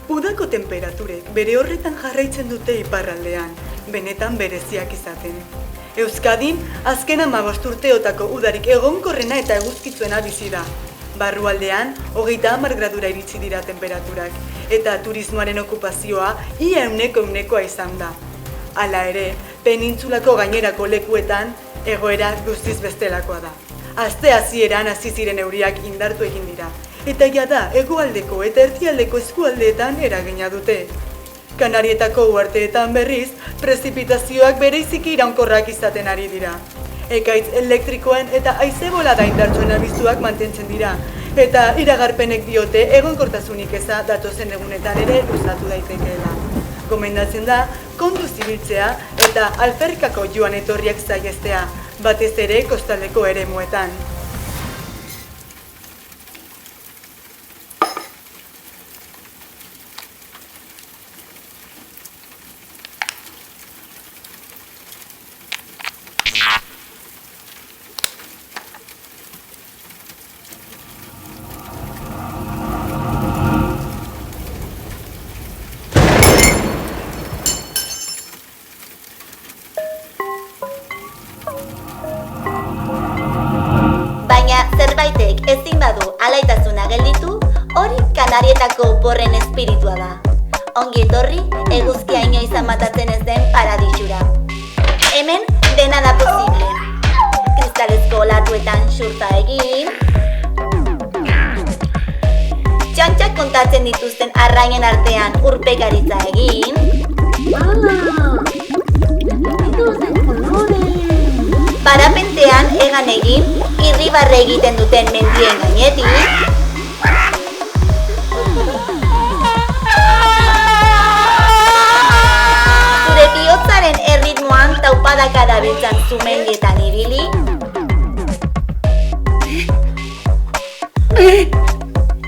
Udako temperaturek bere horretan jarraitzen dute iparraldean, benetan bereziak izaten. Euskadin, azken 15 urteotako udarik egonkorrena eta eguzkitzuena bizi da. Barrualdean, 30 gradura iritsi dira temperaturak, eta turismoaren okupazioa ia 100%koa izan da. Hala ere, penintsulako gainerako lekuetan, egoera guztiz bestelakoa da. Aste hasieran hasi ziren euriak indartu egin dira, eta jada hegoaldeko eta erdialdeko eskualdeetan eragina dute. Kanarietako uharteetan berriz, prezipitazioak bereiziki iraunkorrak izaten ari dira. Ekaitz elektrikoen eta haize bolada indartsuen abizuak mantentzen dira, eta iragarpenek diote egonkortasunik eza datozen egunetan ere luzatu daitekeela. Gomendatzen da, kontuz ibiltzea eta alferrikako joan etorriak saihestea, batez ere kostaldeko eremuetan. Zerbaitek ezin badu alaitasuna gelditu, hori Kanarietako oporren espiritua da. Ongi etorri, eguzkia inoiz matatzen ez den paradisura. Hemen dena da posible. Kristalezko olatuetan xurta egin, txantxak kontatzen dituzten arrainen artean urpekaritza egin, parapentean egan egin, irribarre egiten duten mendien gainetik, zure bihotzaren erritmoan taupadaka dabiltzan zumendietan ibili,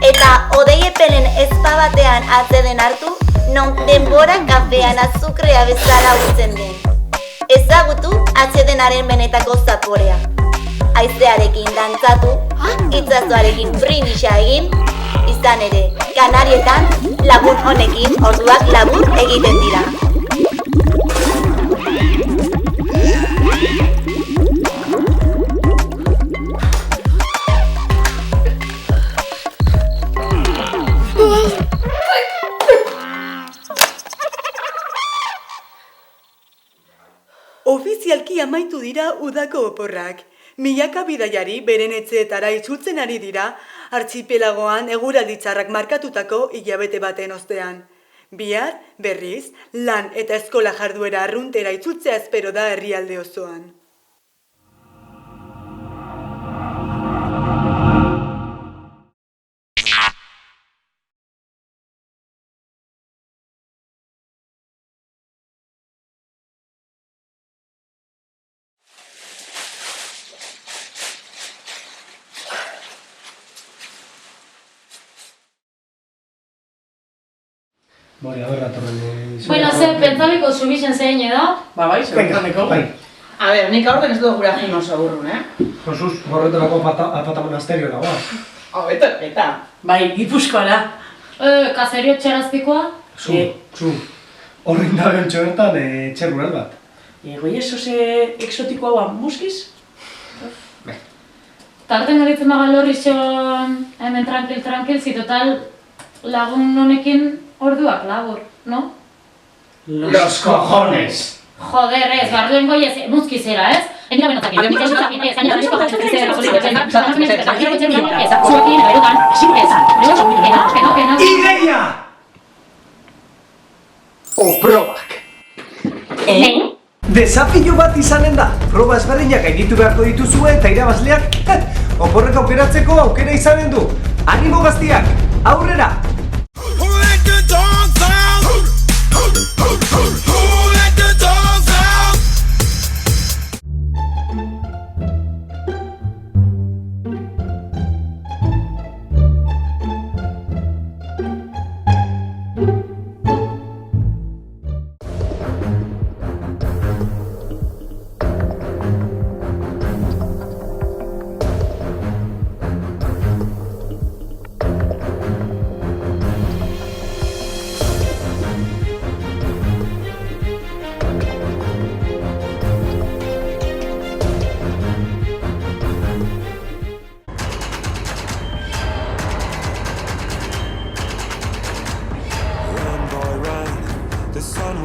eta odeie-pelen ezpa batean atzeden hartu, non denbora kafean azukrea bezala utzen den. Ezagutu atsedenaren benetako zaporea. Haizearekin dantzatu, itsasoarekin brindisa egin, izan ere, Kanarietan lagun honekin orduak labur egiten dira. Ofizialki amaitu dira udako oporrak. Milaka bidaiari beren etxeetara itzultzen ari dira, artxipelagoan eguraldi txarrak markatutako hilabete baten ostean. Bihar, berriz, lan eta eskola jarduera arruntera itzultzea espero da herrialde osoan. Bori, a berra torren... Bueno, pentsabiko subixen zein edo? Bai, segundaneko. Bai. A ber, nik aurten ez dugu gurajin oso burrun, Josuz, gorretorako apata monasterio dagoa. Eta, bai, Gipuzkoara. Kaserio txerazpikoa? Zu. Horrin da bentsu bertan, etxe rural bat. Goi eso ze exotiko hau muskiz? Tarten garitzen bagal horri xon, hemen tranquil, si total lagun honekin orduak labur, no? Los cojones! Joder, ez, garduen goi ez, muskizera, ez? Emila benotak, ez, Ideia! Oprobak! Desafio bat izanen da. Proba ezberdinak gainditu beharko dituzue eta irabazleak oporrek aukeratzeko aukera izanen du. Animo gaztiak, aurrera!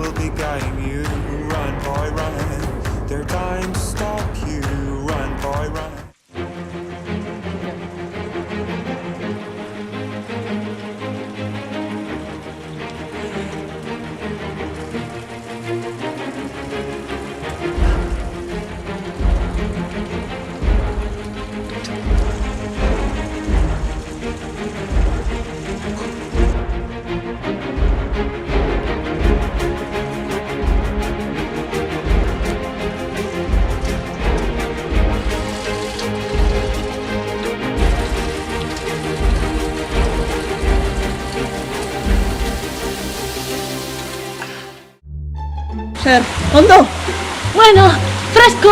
will be guiding you. Run, boy, run. Their time to stop you. Run, boy, run. Zer, ondo? Bueno, fresco!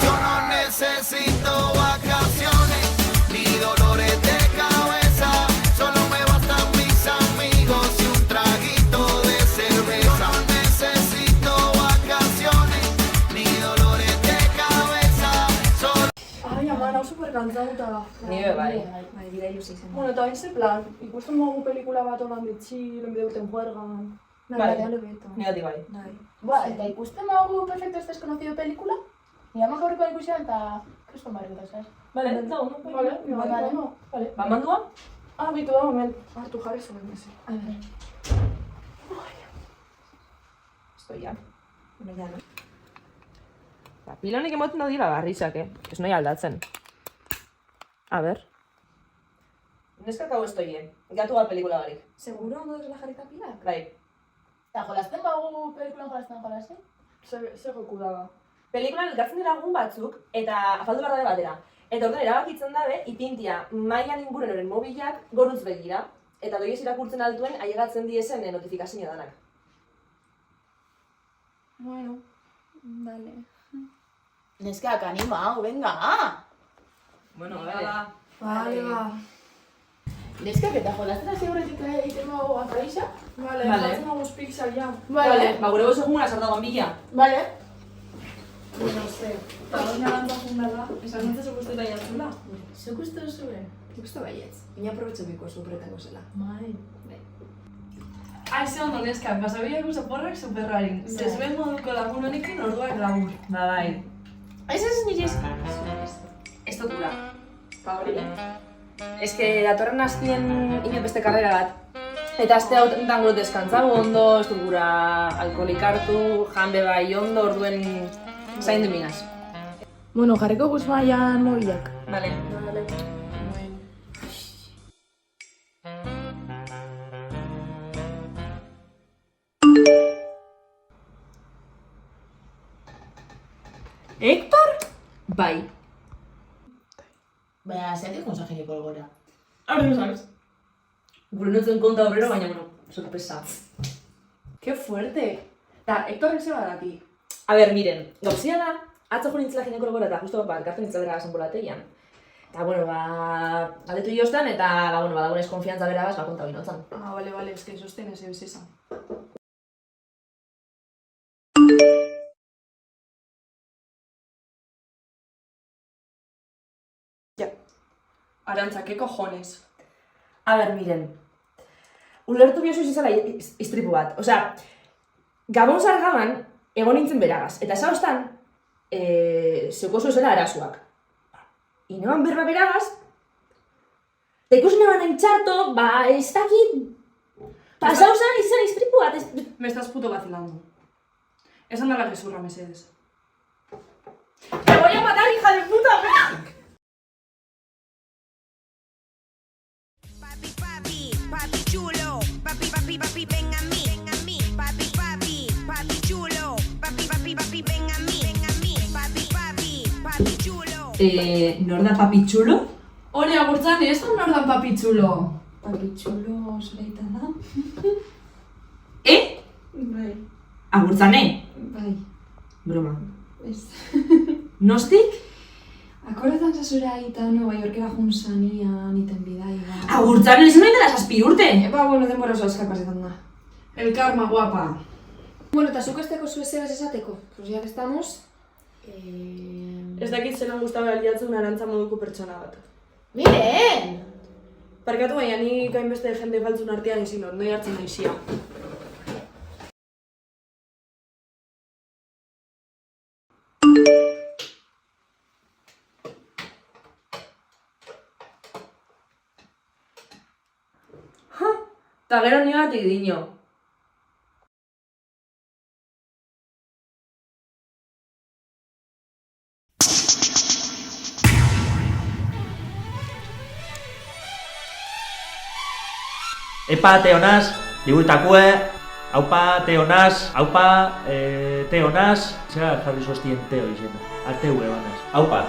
Yo no necesito vacaciones ni dolores de cabeza, solo me bastan mis amigos y un traguito de cerveza. Yo no necesito vacaciones ni dolores de cabeza, solo... Ai, ama, nau superkantzauta. Nire bai. Bai, bida ilusi zen. Bueno, eta hain plan, ikusten dugu pelikula bat honan bitxi, lenbide urten juergan. Bai, beto. nire bai. Ba, eta ikusten dugu Perfectos Desconocido pelikula? Nire ama gaurriko ikusian eta kriston barriko, sabes? Bale, eta ondo. Vale, vale. Bale, ba, mandua? Ah, bitu da, moment. Hartu jarri zuen, mezi. A ver. Estoy ya. Bueno, ya, no? Ba, pilonik emoten daudila barrizak, Ez noi aldatzen. A ber. Neskak hau estoie. Gatu bat pelikula barik. Seguro ondo desla jarrita pilak? Bai. Eta jolasten bagu pelikulan jolasten? Zer joku daga. Pelikulan elkartzen dira lagun batzuk, eta afaldu behar dabe batera. Eta orduan erabakitzen dabe, ipintia mailan inguruen horren mobilak goruntz begira. Eta doiez irakurtzen altuen, ailegatzen diezen notifikazioa danak. Bueno, dale. Neskak, animau, venga! Bueno, Vale, ba. Neskak, eta jolasten hasi horretik egiten bago afaixa? Vale, Vale. jartzen dugu pixak ja. Vale. Ba, gure bozo junguna sardagoan bila. Vale. Bueno, ze. Eta doina lantzakun dela, esan nintzen zuk uste da jartzula. Zuk uste duzue? Uste baietz, baina aprobetxobiko sorpretango zela. Bai. Ai, ze ondo neskak, basabiak oporrak superrarin. Zezuen moduko lagun honekin orduak labur. Ba, bai. Ez nire Ez dut gura. Pa hori. Ez que datorren hastien inen beste karrera bat. Eta aste hau dango deskantzago ondo, ez dut gura alkoholik hartu, janbe bai ondo, orduen zaindu minaz. Bueno, jarriko guz maian mobilak. Vale. Héctor? Bai. Baina, zeatik konsajeniko elgora. Ahora no sabes. Gure notzen konta obrero, baina, bueno, sorpresa. Ke fuerte. Ta, Hektorrek ze badaki. A ber, miren, gauzia da, atzo jo nintzela ginekologora eta justo elkartu nintzela bera sanbolategian. Eta, bueno, galdetu jostan eta, bueno, dagoenez konfiantza beragaz, konta binotzan. Ah, vale, eske sosten ez ebiz izan. Arantza, ¿qué cojones? A ber, miren, ulertu biozu izala istripu bat. Osea, gabon zargaban, egon nintzen beragaz. Eta zauztan, zeuko zela arazoak. Inoan berba beragaz, eta ikusen eban nahi txarto, ez dakit, zauzan izan istripu bat. Me estás puto vacilando. Esan dala gezurra, mesedes. ¡Te voy a matar, hija de puta! Papi chulo, papi, ven a mí, papi chulo, papi, ven a mí, papi chulo. Nor da papi txulo? Hori agurtzan, ez da nor dan papi txulo. Papi txulo zeraita da? Bai. Agurtzane? Bai. Broma. Ez. Nostik? Akordetan zazura aita Nueva Yorkera junzanian iten bidai ba. Agurtzane, izan nahi dela 7 urte! Bueno, denbora oso azkar pasetan da. El karma, guapa. Bueno, eta zuk esteko zuezeraz esateko? Pues ya que estamos... Ez dakit zelan guztabe aliatzen arantza moduko pertsona bat. Miren! Parkatu baina ni gainbeste jende faltzun artean izin dut, noi hartzen naizia. Ta gero nigatik dino. Epa, teonaz, liburtakue, haupa, teonaz, haupa, teonaz, zera jarri zoztien teo izena, ateu ebanaz. Haupa,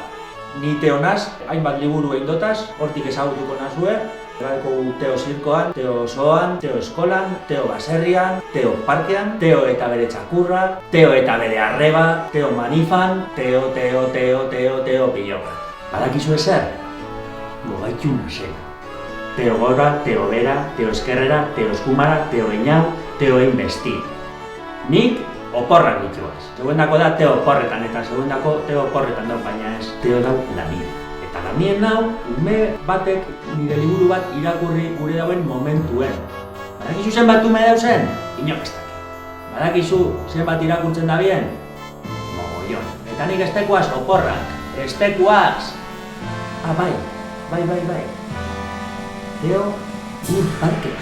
ni teonaz, hainbat liburu egin dotaz, hortik ezagutuko nazue, Galdeko Teo zirkoan, Teo zoan, Teo eskolan, Teo baserrian, Teo parkean, Teo eta bere txakurra, Teo eta bere arreba, Teo manifan, Teo pilokan. Badakizu ezer? Gogaitu nasela. Teo gora, Teo bera, Teo eskerrera, Teo eskumara, Teo einau, Teo einbesti. Nik oporrak dituaz. Seguendako da Teo oporretan eta seguendako Teo oporretan dau, baina ez Teo dau lamien. Eta lamien nau, ume batek nire liburu bat irakurri gure dauen momentuen. Badakizu zenbat ume dauzen? Inok ez daki. Badakizu zenbat irakurtzen da bien? Mogollon. Eta nik estekuaz oporrak, estekuaz! Ah, bai. Teo, parke.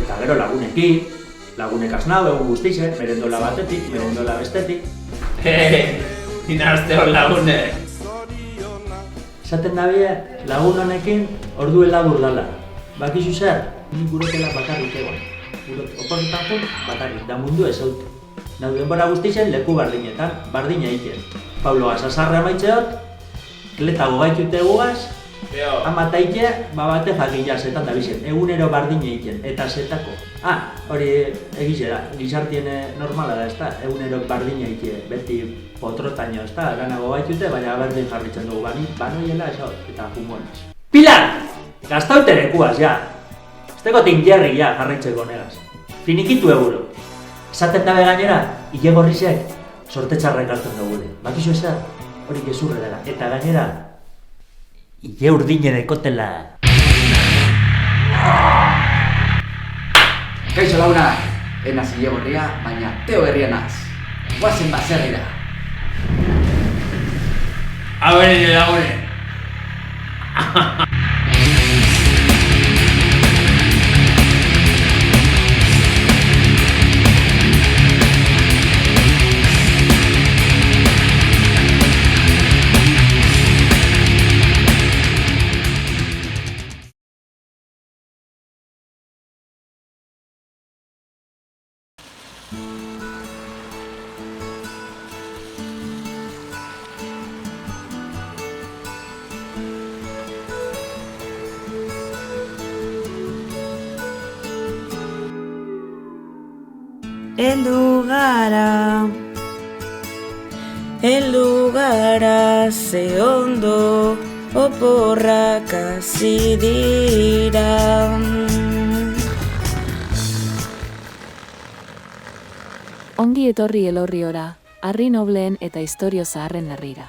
Eta gero lagunekin, lagunek asnau egun guztize, merendola batetik, merendola bestetik. Inazte hor lagunek. Esaten da bie, lagun honekin ordu labur dala. Bakizu zer, nik gurotela bakarrik egon. Oporretan jun, bakarrik, da mundu ezaute. Nau denbora guztizen leku bardinetan, bardina egiten. Paulo Azazarra maitzeot, kleta gogaitute gugaz, ama taike, bate jakila zetan da bizen, egunero bardine egiten, eta zetako. Hori egize da, gizartien normala da, ez da, egunero bardine egiten, beti potrotaino, ez da, ganago baitute, baina berdin jarritzen dugu, banoiela eta jumonez. Pilar! Gaztaute lekuaz, ja! Esteko tingerri, ja, jarraitzeko negaz. Finikitu eguro. Esaten dabe gainera, hile gorrizek, sortetxarrek hartzen dugule. Bakizu ezer, hori gezurre dela. Eta gainera, hile urdine dekotela. Kaixo launa, enaz hile gorria, baina Teo berria naz. Guazen baserrira. Abere lagune. Heldu gara ze ondo oporrak hasi dira. Ongi etorri Elorriora, harri nobleen eta istorio zaharren herrira.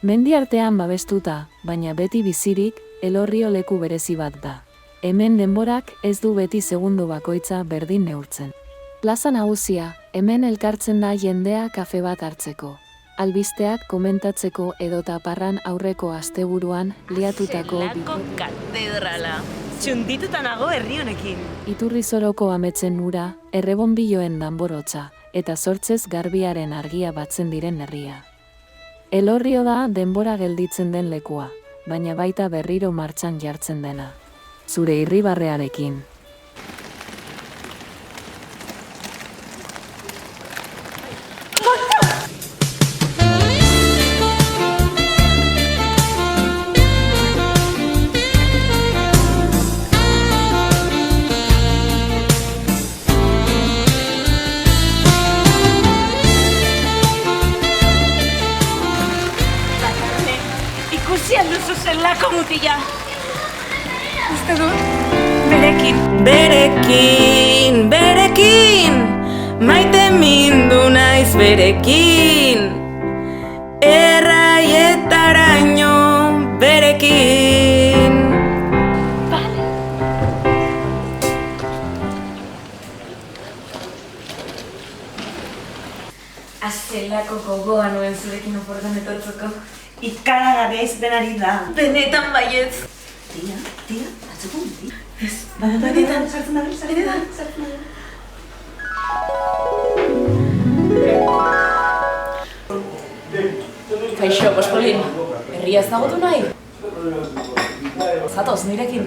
Mendi artean babestuta, baina beti bizirik, Elorrio leku berezi bat da. Hemen denborak ez du beti segundu bakoitza berdin neurtzen. Plaza nagusia, hemen elkartzen da jendea kafe bat hartzeko. Albisteak komentatzeko edota parran aurreko asteburuan liatutako Zelako katedrala. Txundituta nago herri honekin. Iturrizoroko ametsen ura, errebonbiloen danborotza, eta sortzez garbiaren argia batzen diren herria. Elorrio da denbora gelditzen den lekua, baina baita berriro martxan jartzen dena. Zure irribarrearekin. Ikusi alduzu zelako mutila. Uste dut, berekin. Berekin, maite mindu naiz berekin. Erraietaraino berekin. Azelako gogoa nuen zurekin oportan etortzeko. Ikaragarria izaten ari da. Benetan baietz. Tia, atzeko muti. Ez, Benetan, sartzen da, sartzen da. Kaixo, Pospolin, herria ezagutu nahi? Zatoz, nirekin.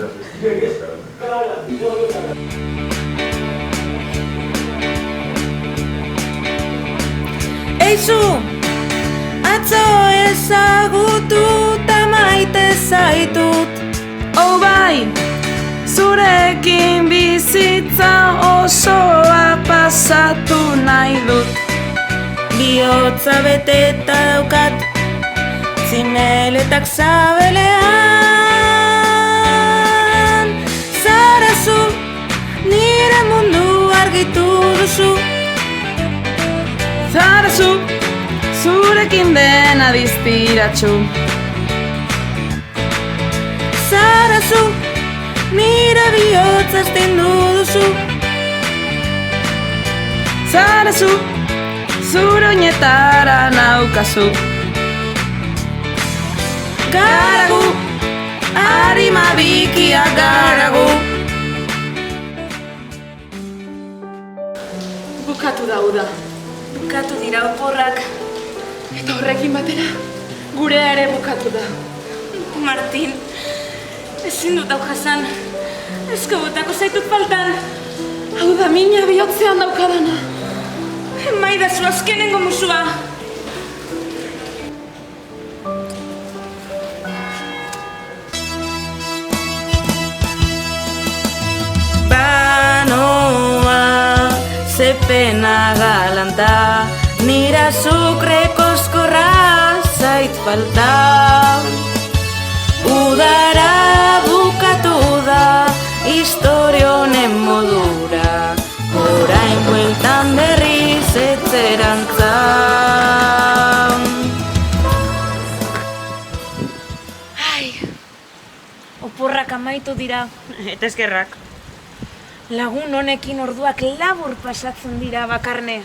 Eizu, atzo ezagututa maite zaitut. Oh bai, zurekin bizitza osoa pasatu nahi dut. Bihotza beteta daukat, zimeletak zabelean. Zarazu, nire mundu argitu duzu. Zarazu, zurekin dena diztiratxu. Zarazu, nire bihotza astindu duzu. Zarazu, zure oinetara naukazu. Garagu, harima bikia garagu. Bukatu da, uda. Bukatu dira oporrak. Eta horrekin batera, gurea ere bukatu da. Martin, ezin dut hau jasan. Ezko botako zaitut faltan. Hau da mina bihotzean daukadana. Emaidazu azkenengo musua. Banoa, ze pena galanta, nira azukre koskorra zait falta. Udara bukatu da, historionen modura, orain bueltan berriz etzerantza. Ai, oporrak amaitu dira, eta eskerrak. Lagun honekin orduak labur pasatzen dira bakarne.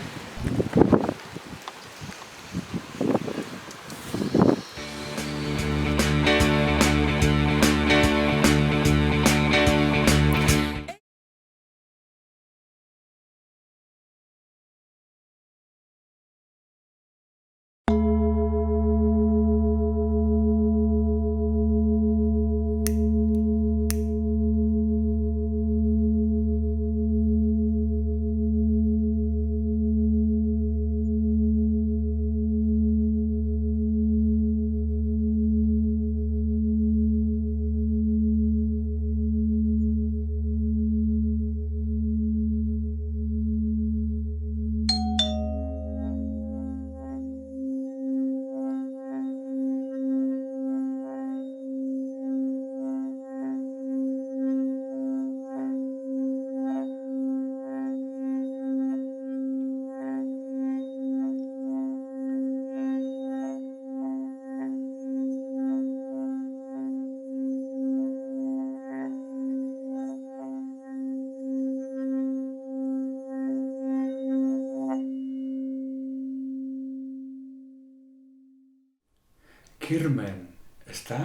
Kirmen, ezta?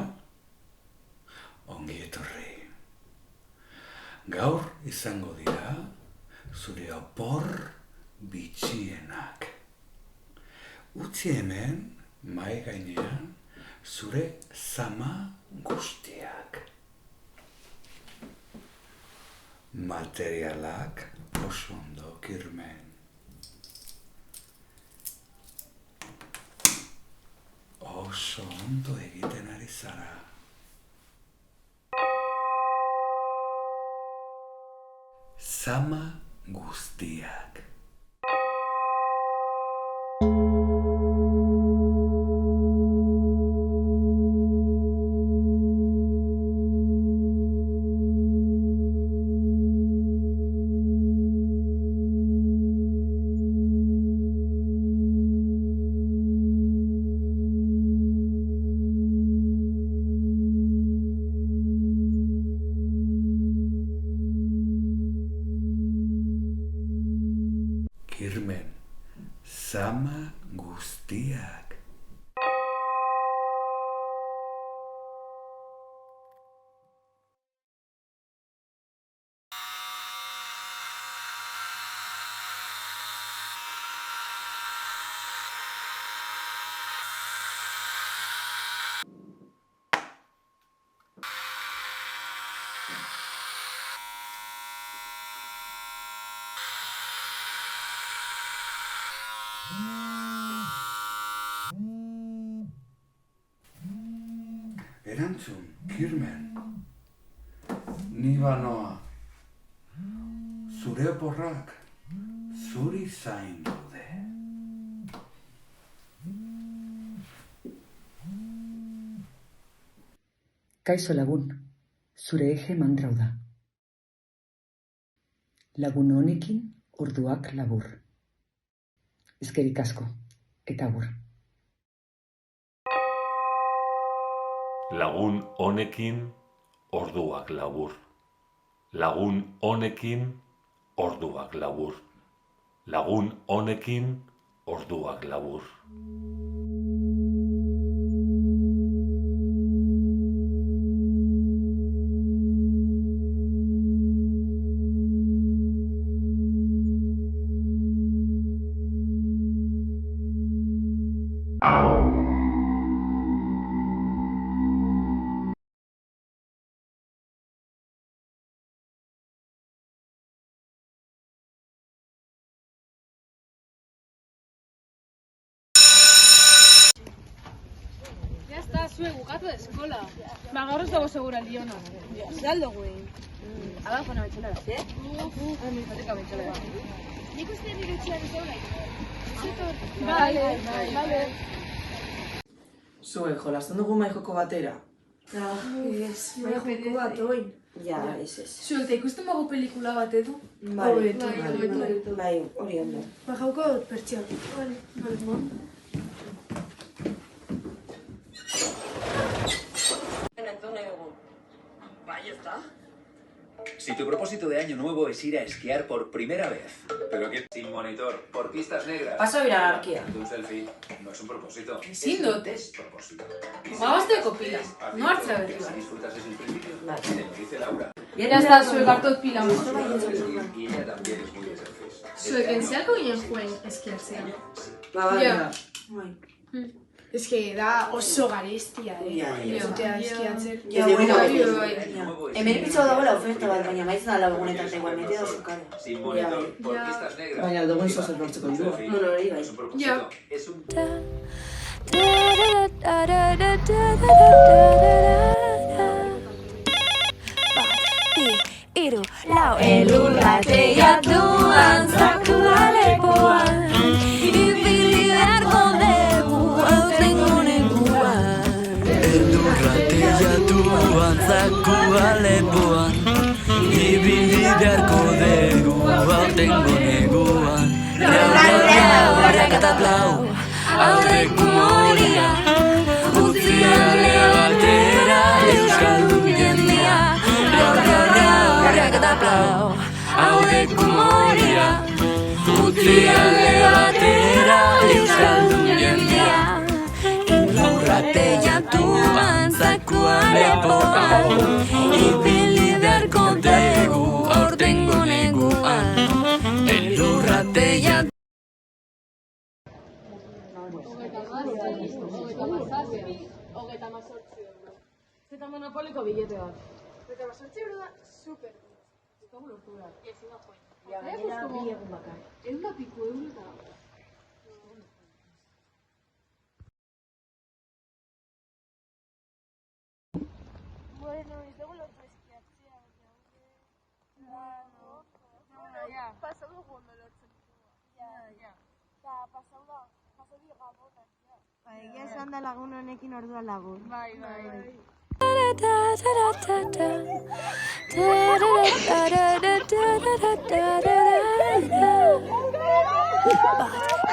Ongi etorri. Gaur izango dira zure opor bitxienak. Utzi hemen Mahai gainean zure zama guztiak. Materialak oso ondo, Kirmen. Oso ondo egiten ari zara. Zama guztiak. Kirmen, zama guztiak. Erantzun, Kirmen. Ni banoa. Zure oporrak zuri zain daude. Kaixo lagun, zure eje mantrau da. Lagun honekin orduak labur. Ezkerik asko, eta agur. Lagun honekin orduak labur. Lagun honekin orduak labur. Lagun honekin orduak labur. Ya está, zue bukatu da eskola. Ba, gaur ez dago segura liona. Zer aldo guen? Hala, jona betxela da, eh? Administratika betxela da. Nik uste nire etxean zegoela. Bai. Zue, jolasten dugu maijoko batera. Ez, maijoko bat, oin. Ja, ez. Zue, eta ikusten bago pelikula bat edo? Bai, hori ondo. Ba, jauko pertsiak. Vale. Ahí está. Si tu propósito de año nuevo es ir a esquiar por primera vez, pero que sin monitor, por pistas negras. Paso a ir a la arquea. Un selfie no es un propósito. Ezin dut. Es un propósito. Gabazteko pila. No hartzea beti Si bat. disfrutas es un principio. Te lo dice Laura. Ya está, zuek hartot pila. Y ella también es muy de selfies. Zuek entzeako ginen juen eskiatzea. Ba. Ez que da oso garestia, Zutea eskiatzen. Hemen pizau dagoela oferta bat, baina maiz da lagunetan da igual, mete da su cara. Sin monitor, por pistas negras. Baina aldugun zozen lortzeko dirua. Bueno, hori bai. Es un propósito. Es un... Iru, lau, elurratea duan, zaku alepoan. Ibili beharko dugu, aurtengo neguan. Elurratea duan, zaku alepoan. Ibili beharko dugu, aurtengo neguan. Rau, rau, rakataplau, aurreko moria. Utzi alde batera, euskaldun jendea. Rakataplau, aurreko moria. Utzi alde batera, euskaldun jendea. Elurratea duan, zaku alepoan. Ibili beharko dugu, aurtengo neguan. Elurratea Eta monopoliko billete bat. Eta basortzi euro da, super. Ez dugu lortura. Ez da joan. Ja, gainera bi egun bakar. Egun da piku, egun eta... Bueno, ez dugu lortu eskiatzea. Ja, pasau dugu ondo lortzen. Ja. Eta pasau di gabonak, ja. Egia esan da lagun honekin ordua lagun. Bai.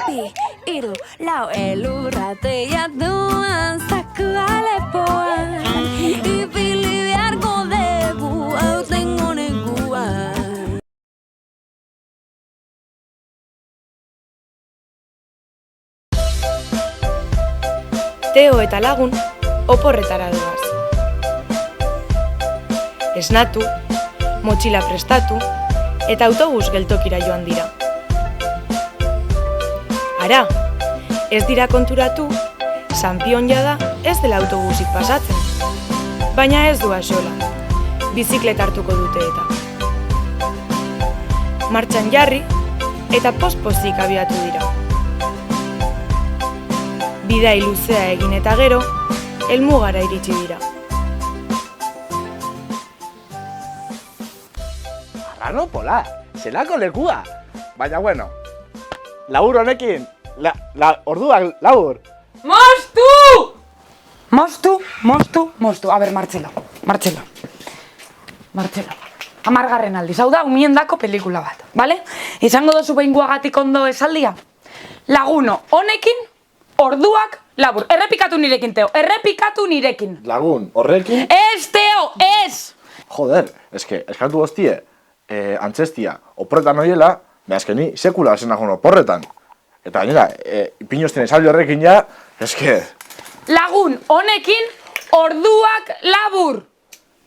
Bi, hiru, lau, elurratea duan zakua lepoan. Ipili beharko dugu aurtengo nekuan. Teo eta lagun oporretara doaz. Esnatu, motxila prestatu eta autobus geltokira joan dira. Ara, ez dira konturatu, Sanpion jada ez dela autobusik pasatzen. Baina ez du axola, bizikleta hartuko dute eta. Martxan jarri eta pospozik abiatu dira. Bidai luzea egin eta gero, helmugara iritsi dira. Arrano pola, zelako lekua. Baina bueno, labur honekin, orduak labur. Mostu. A ber, Martxelo. 10. aldiz, hau da, umiendako pelikula bat, bale? Izango dozu behinguagatik ondo esaldia? Laguno honekin, orduak labur. Errepikatu nirekin, Teo, errepikatu nirekin. Lagun, horrekin? Ez, Teo, ez! Joder, eskantu goztie, antzestia, oporretan hoiela, azkeni sekula zenagon oporretan. Eta gainera, ipinozten esaldi horrekin ja, Lagun honekin, orduak labur.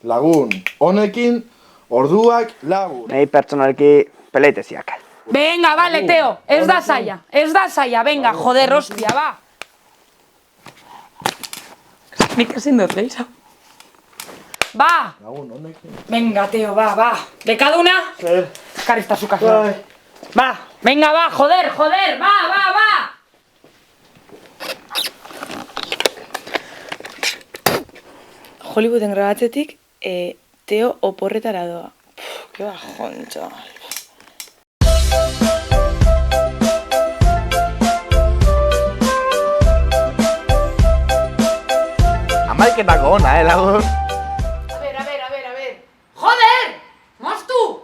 Lagun honekin, orduak labur. Nei pertsonalki peleiteziak. Venga, vale, Teo, ez da saia, venga, joder, hostia, ba. Nik ezin dut, lehiza. Ba! Lagun honekin. Venga, Teo, ba. Bekaduna? Zer. Karista su casa. Ba, venga, ba, joder, ba. Hollywooden grabatzetik, Teo oporretara doa. Que bajón, chaval. Amaiketako ona, lagun. A ver. Joder! Mostu!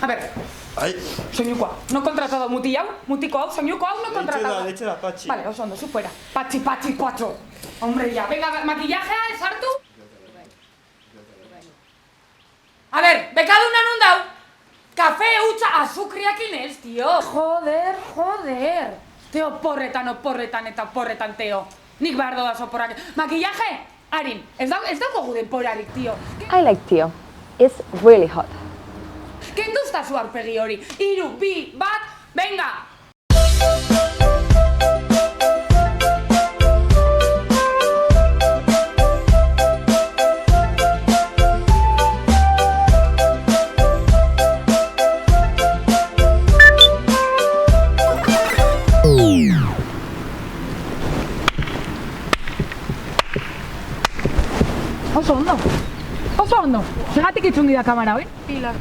A ver. Soinukoa, no kontratado mutiko hau, soinuko hau no kontratado. Letxera, Patxi. Vale, oso ondo, zu fuera. Patxi, 4. Hombre, ya. Venga, makillajea, esartu. A ver, bekaduna non dau? Kafe, utza, azukriakin ez, tio. Joder. Teo, porretan, Teo. Nik behar dodaz oporrak. Makillaje? Arin, ez dauko guden porarik, tio. I like Teo. It's really hot. Kendu zu aurpegi hori. 3, 2, 1, venga! Oso ondo. Zergatik itzungi da kamera, oi? Pilak.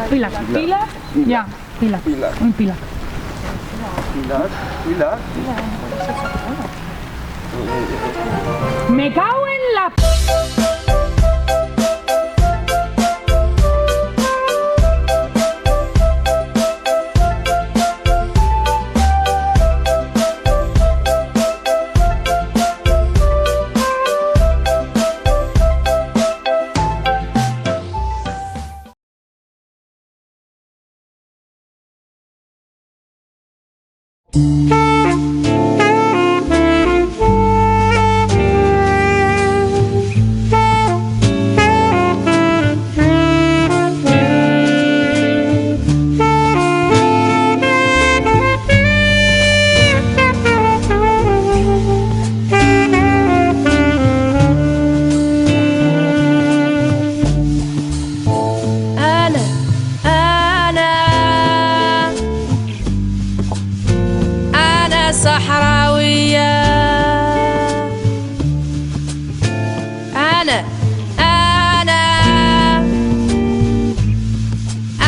Pilak. Ja, pilak. Pilak. Me cago en la...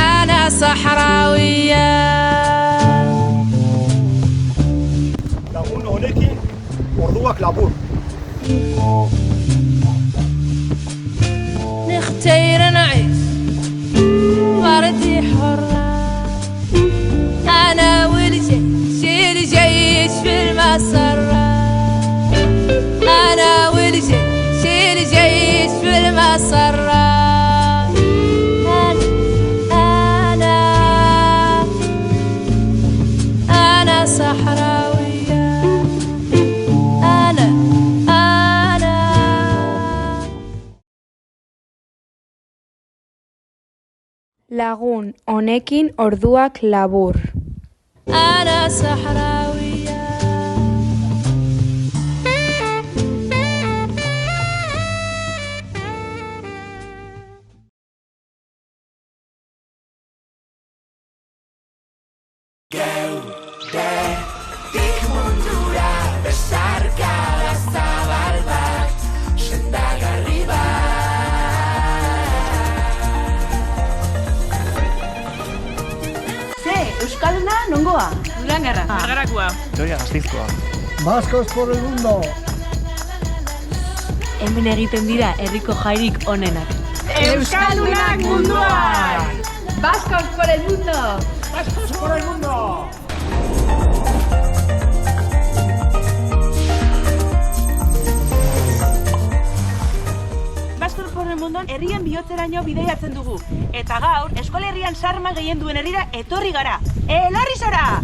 أنا صحراوية Lagun honekin orduak labur. نختار نعيش غردي حرة أنا والجيش الجيش في المسرة أنا والجيش الجيش في المسرة أنا صحراوية أنا Lagun honekin orduak labur. أنا صحراوية Geudetik mundura besarkada zabal bat, sendagarri Euskalduna nongoa? Durangarra. Bergarakoa. Vitoria Gasteizkoa. Vascos por el mundo. Hemen egiten dira herriko jairik onenak. Euskaldunak munduan! Vascos por el mundo! Vascos por el mundo! Vascos por el mundo herrien bihotzeraino bidaiatzen dugu. Eta gaur, eskola herrian sarma gehien duen herrira etorri gara. Elorri zara!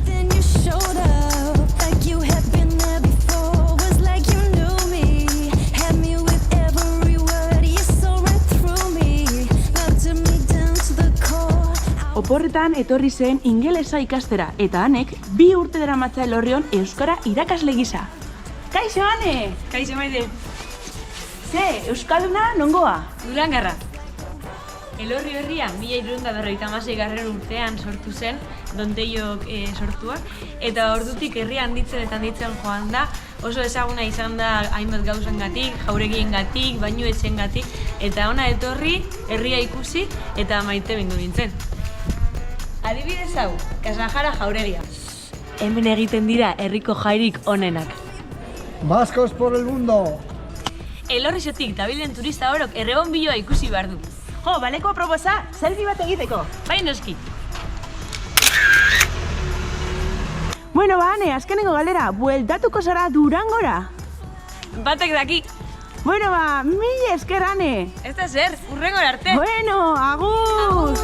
Oporretan etorri zen ingelesa ikastera, eta hanek 2 urte daramatza Elorrion euskara irakasle gisa. Kaixo, Ane! Kaixo, Maite! Ze, euskalduna nongoa? Durangarra. Elorri herria 1356 urtean sortu zen, Donteiok sortua, eta ordutik herria handitzen eta handitzen joan da, oso ezaguna izan da hainbat gauzangatik, jauregiengatik, bainuetxengatik, eta ona etorri, herria ikusi eta maite bindu nintzen. Adibidez hau, Kasajara jauregia. Hemen egiten dira herriko jairik onenak. Vascos por el mundo! Elorrixotik dabilen turista orok errebonbiloa ikusi behar du. Jo, baleko proposa, selfie bat egiteko. Bai noski. Bueno, Ane, azkenengo galera, bueltatuko zara Durangora? Batek daki. Bueno, mila esker, Ane. Ez da zer, urrengora arte. Bueno, agur!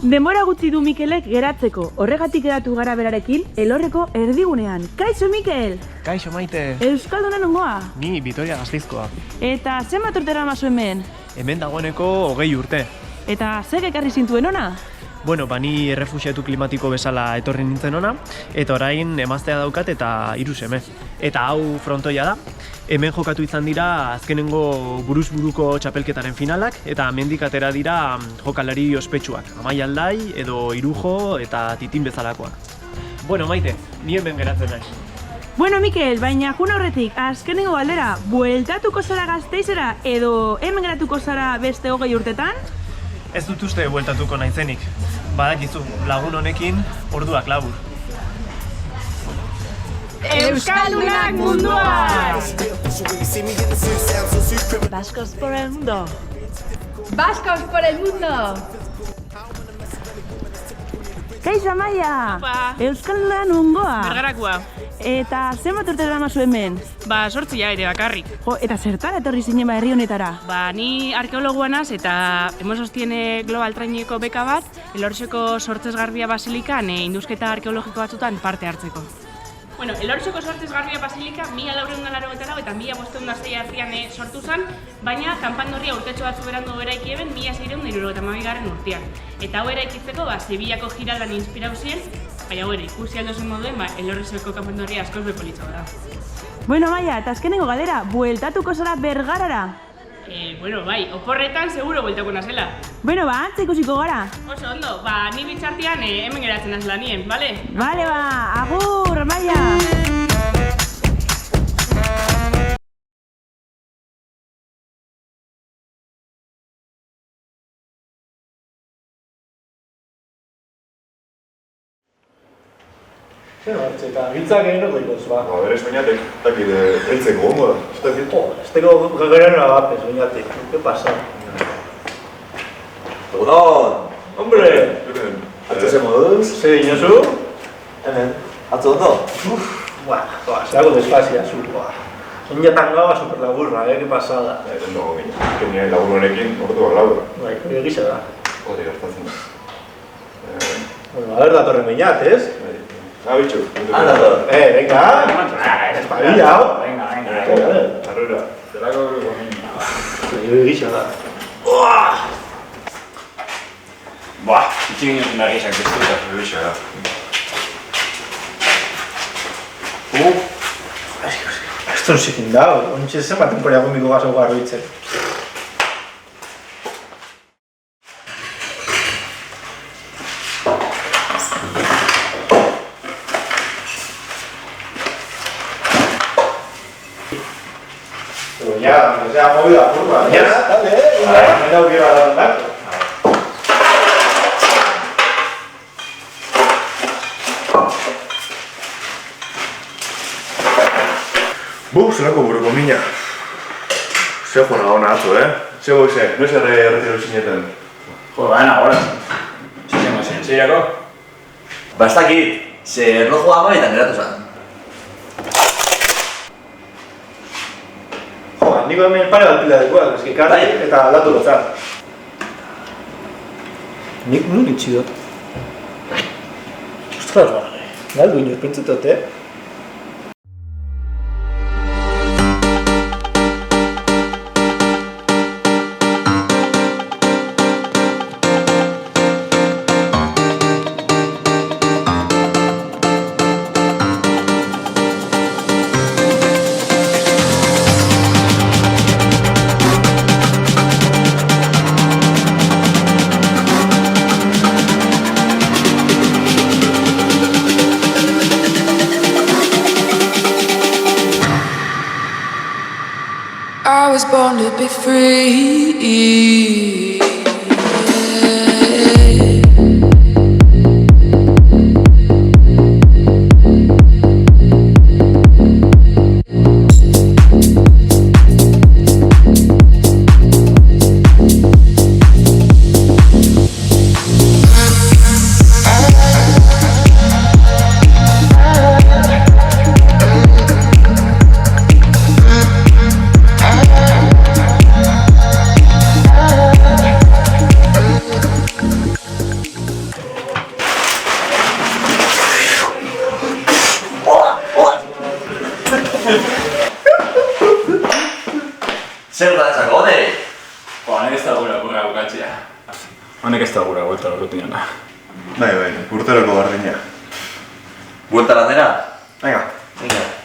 Denbora gutxi du Mikelek geratzeko. Horregatik geratu gara berarekin, Elorreko erdigunean. Kaixo, Mikel! Kaixo, Maite! Euskalduna nongoa? Ni Vitoria Gasteizkoa. Eta zenbat urte daramazu hemen? Hemen dagoeneko 20 urte. Eta zer ekarri zintuen ona? Bueno, ni errefuxiatu klimatiko bezala etorri nintzen ona, eta orain emaztea daukat eta 3 seme. Eta hau frontoia da. Hemen jokatu izan dira azkenengo buruz-buruko txapelketaren finalak, eta hemendik atera dira jokalari ospetsuak, Amai Aldai edo Irujo eta Titin bezalakoak. Bueno, Maite, ni hemen geratzen naiz. Bueno, Mikel, baina jun aurretik, azkenengo galdera, bueltatuko zara Gasteizera edo hemen geratuko zara beste 20 urtetan? Ez dut uste bueltatuko naizenik. Badakizu, lagun honekin orduak labur. Euskaldunak munduan! Vascos por el mundo! Vascos por el mundo! Kaixo, Amaia! Euskalduna nongoa? Bergarakoa. Eta zenbat urte daramazu hemen? 8 ere bakarrik. Jo, eta zertara etorri zinen herri honetara? Ni arkeologoa naz eta Hemosostien Global Traineko beka bat, Elorrizeko Sortzezgarbia Basilikan indusketa arkeologiko batzutan parte hartzeko. Bueno, Elorrizeko Sortzezgarbia Basilika 1480 eta 1506 artean sortu zen, baina kanpandorria urtetxo batzu berandu eraiki eben 1672 urtean. Eta hau eraikitzeko Sevillako Giraldan inspirau ziren, baina ikusi aldo zen moduen, Elorrizeko kanpandorria askoz bepolitza da. Bueno, Maia, eta azkenengo galera, bueltatuko zara Bergarara? Bueno, bai, oporretan seguro bueltako nazela. Bueno, antza ikusiko gara. Oso ondo, ni bitxartian hemen geratzen nazela nien, bale? Bale, agur, Maia! Eta giltzak egin hori goz, ba. Berez bainatek, dakit, eitzeko gongo da. Esteko garen agapes, bainatek. ¿Qué pasa? Egunon! Hombre! Atzo ze moduz? Zer inozu? Hemen, atzo ondo? Se hago despacia, zu, Soña tan gaua superlaburra, ¿qué pasada? Ondo gomina. Nire lagun honekin orduak labur. Bai, hori egisa da. Hori gertatzen da. Bueno, a ver, datorren minat, ez? Bitxu. Dator. Venga. Espabila, hau. Venga. Arrura. Zelako gomina. Hori egisa da. Itxegin egin nagisak diztuta, egisa da. Esto no zikin da, ontsi zenbat temporia gomiko gazo garroitzen. Ya, aunque sea movida curva. Ya, dale, me da hubiera dado un dato. Zelako buruko mina. Zer jona hona atzo, Zer goize, noiz erretiru zineten? Baina, horaz. Zizango zen, zeirako? Bastakit, ze erlojoa amabietan geratu zen. Niko hemen pare bat pila dekoak, eski karri eta aldatu lotzat. Nik nun itxidot. Ostras, galdu inoz pentsetot, I was born to be free. Zer da ezako, hone? Honek ez da gura burra bukatzea. Honek ez da gura buelta rutinana. Bai, urteroko bardina. Buelta landera? Venga. Venga.